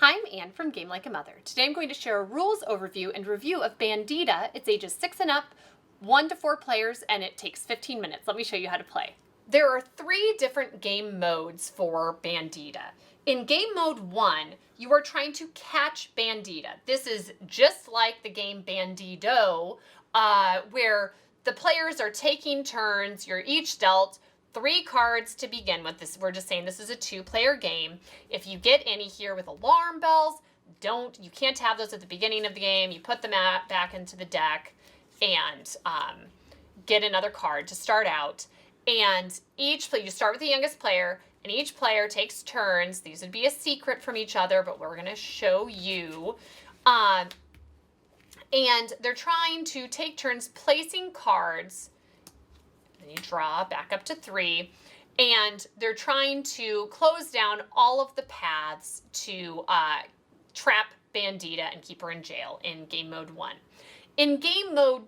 Hi, I'm Anne from Game Like a Mother. Today I'm going to share a rules overview and review of Bandida. It's ages 6 and up, 1 to 4 players, and it takes 15 minutes. Let me show you how to play. There are 3 different game modes for Bandida. In game mode 1, you are trying to catch Bandida. This is just like the game Bandido, where the players are taking turns. You're each dealt 3 cards to begin with. This, we're just saying this is a 2-player game. If you get any here with alarm bells, you can't have those at the beginning of the game. You put them back into the deck and get another card to start out. And you start with the youngest player, and each player takes turns. These would be a secret from each other, but we're going to show you. And they're trying to take turns placing cards. And you draw back up to 3. And they're trying to close down all of the paths to trap Bandida and keep her in jail in game mode 1. In game mode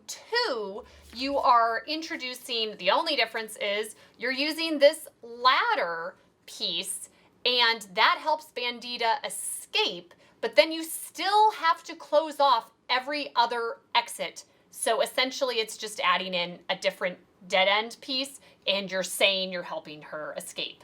2, you are introducing, the only difference is you're using this ladder piece, and that helps Bandida escape, but then you still have to close off every other exit. So essentially it's just adding in a different dead end piece, and you're saying you're helping her escape,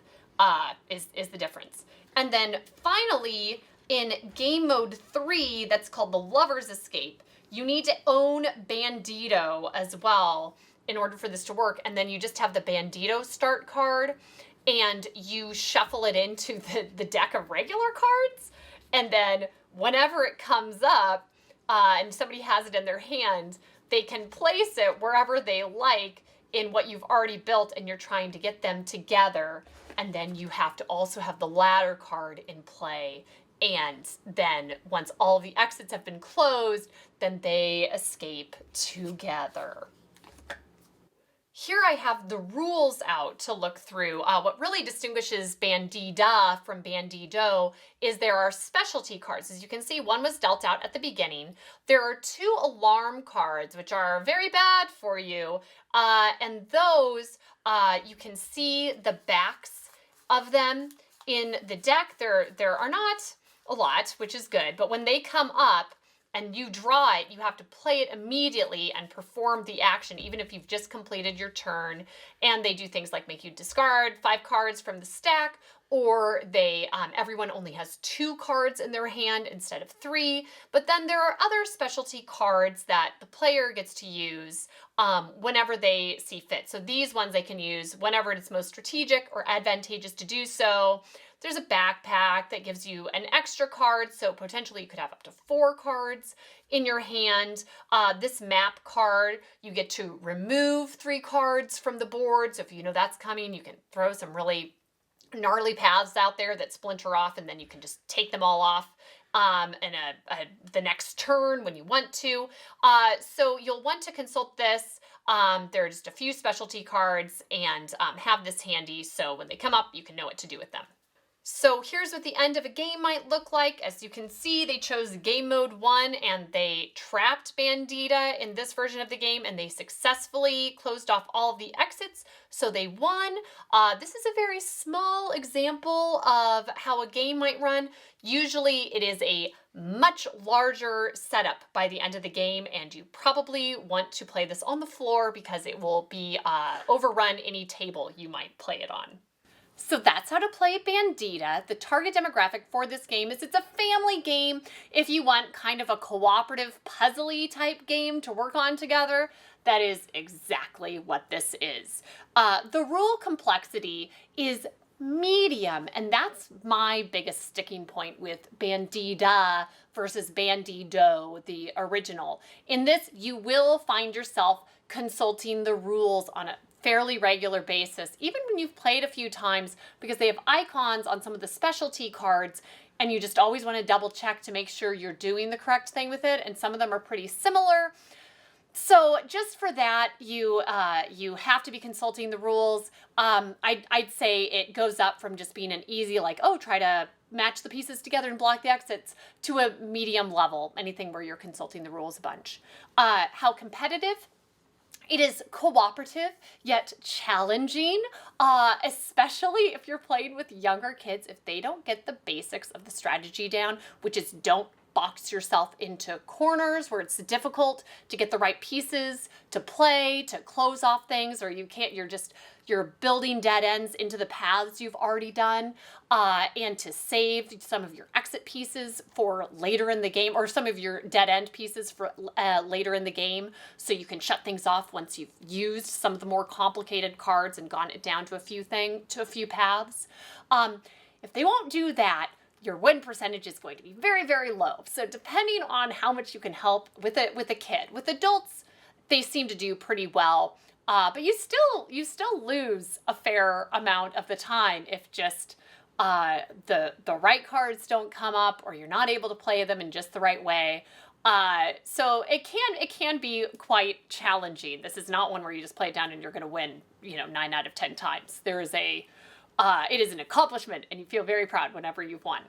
is the difference. And then finally, in game mode 3, that's called the Lover's Escape, you need to own Bandido as well in order for this to work. And then you just have the Bandido start card, and you shuffle it into the deck of regular cards. And then whenever it comes up and somebody has it in their hand, they can place it wherever they like in what you've already built, and you're trying to get them together. And then you have to also have the ladder card in play. And then once all of the exits have been closed, then they escape together. Here I have the rules out to look through. What really distinguishes Bandida from Bandido is there are specialty cards. As you can see, one was dealt out at the beginning. There are 2 alarm cards, which are very bad for you. And those, you can see the backs of them in the deck. There are not a lot, which is good, but when they come up and you draw it, you have to play it immediately and perform the action, even if you've just completed your turn. And they do things like make you discard 5 cards from the stack, or everyone only has 2 cards in their hand instead of 3. But then there are other specialty cards that the player gets to use whenever they see fit. So these ones they can use whenever it's most strategic or advantageous to do so. There's a backpack that gives you an extra card, so potentially you could have up to 4 cards in your hand. This map card, you get to remove 3 cards from the board, so if you know that's coming, you can throw some really gnarly paths out there that splinter off, and then you can just take them all off in the next turn when you want to. So you'll want to consult this. There are just a few specialty cards, and have this handy so when they come up, you can know what to do with them. So here's what the end of a game might look like. As you can see, they chose game mode 1 and they trapped Bandida in this version of the game, and they successfully closed off all of the exits, so they won. This is a very small example of how a game might run. Usually it is a much larger setup by the end of the game, and you probably want to play this on the floor because it will be overrun any table you might play it on. So that's how to play Bandida. The target demographic for this game is it's a family game. If you want kind of a cooperative, puzzly type game to work on together, that is exactly what this is. The rule complexity is medium, and that's my biggest sticking point with Bandida versus Bandido, the original. In this, you will find yourself consulting the rules on a fairly regular basis, even when you've played a few times, because they have icons on some of the specialty cards, and you just always want to double check to make sure you're doing the correct thing with it, and some of them are pretty similar. So just for that, you have to be consulting the rules. I'd say it goes up from just being an easy, like, oh, try to match the pieces together and block the exits, to a medium level, anything where you're consulting the rules a bunch. How competitive? It is cooperative yet challenging, especially if you're playing with younger kids. If they don't get the basics of the strategy down, which is don't box yourself into corners where it's difficult to get the right pieces to play, to close off things, or you're building dead ends into the paths you've already done, and to save some of your exit pieces for later in the game, or some of your dead end pieces for later in the game, so you can shut things off once you've used some of the more complicated cards and gone it down to a few paths. If they won't do that, your win percentage is going to be very, very low. So depending on how much you can help with a kid. With adults, they seem to do pretty well, but you still lose a fair amount of the time if just the right cards don't come up, or you're not able to play them in just the right way. So it can be quite challenging. This is not one where you just play it down and you're going to win, 9 out of 10 times. It is an accomplishment, and you feel very proud whenever you've won.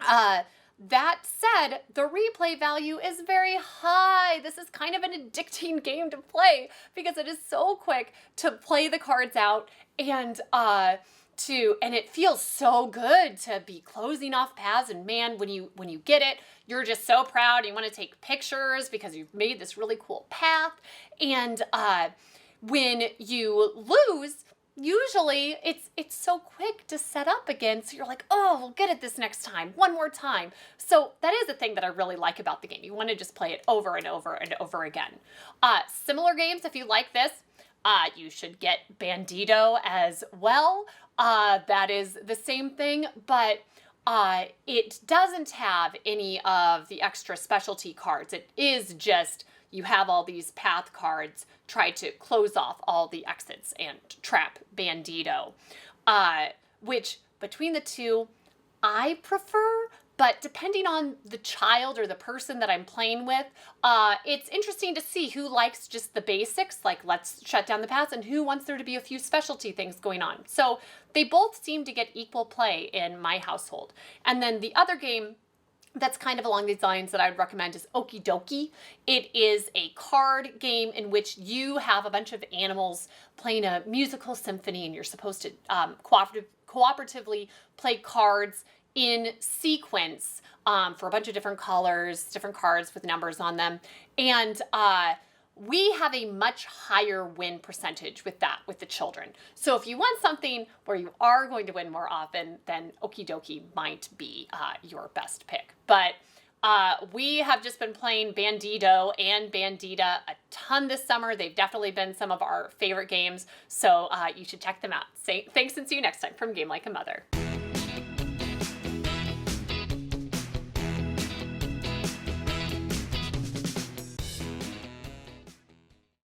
That said, the replay value is very high. This is kind of an addicting game to play because it is so quick to play the cards out, and it feels so good to be closing off paths. And man, when you get it, you're just so proud. You want to take pictures because you've made this really cool path. And when you lose, usually it's so quick to set up again, so you're like, oh, we'll get it this next time, one more time. So that is the thing that I really like about the game. You want to just play it over and over and over again. Similar games, if you like this, you should get Bandito as well. That is the same thing, but it doesn't have any of the extra specialty cards. It is just, you have all these path cards, try to close off all the exits and trap Bandito, which between the two, I prefer, but depending on the child or the person that I'm playing with, it's interesting to see who likes just the basics, like let's shut down the paths, and who wants there to be a few specialty things going on. So they both seem to get equal play in my household. And then the other game that's kind of along these lines that I would recommend is Okie Dokie. It is a card game in which you have a bunch of animals playing a musical symphony, and you're supposed to cooperatively play cards in sequence for a bunch of different colors, different cards with numbers on them. And we have a much higher win percentage with the children. So if you want something where you are going to win more often, then Okie Dokie might be your best pick. But we have just been playing Bandito and Bandida a ton this summer. They've definitely been some of our favorite games, so you should check them out. Thanks, and see you next time from Game Like a Mother.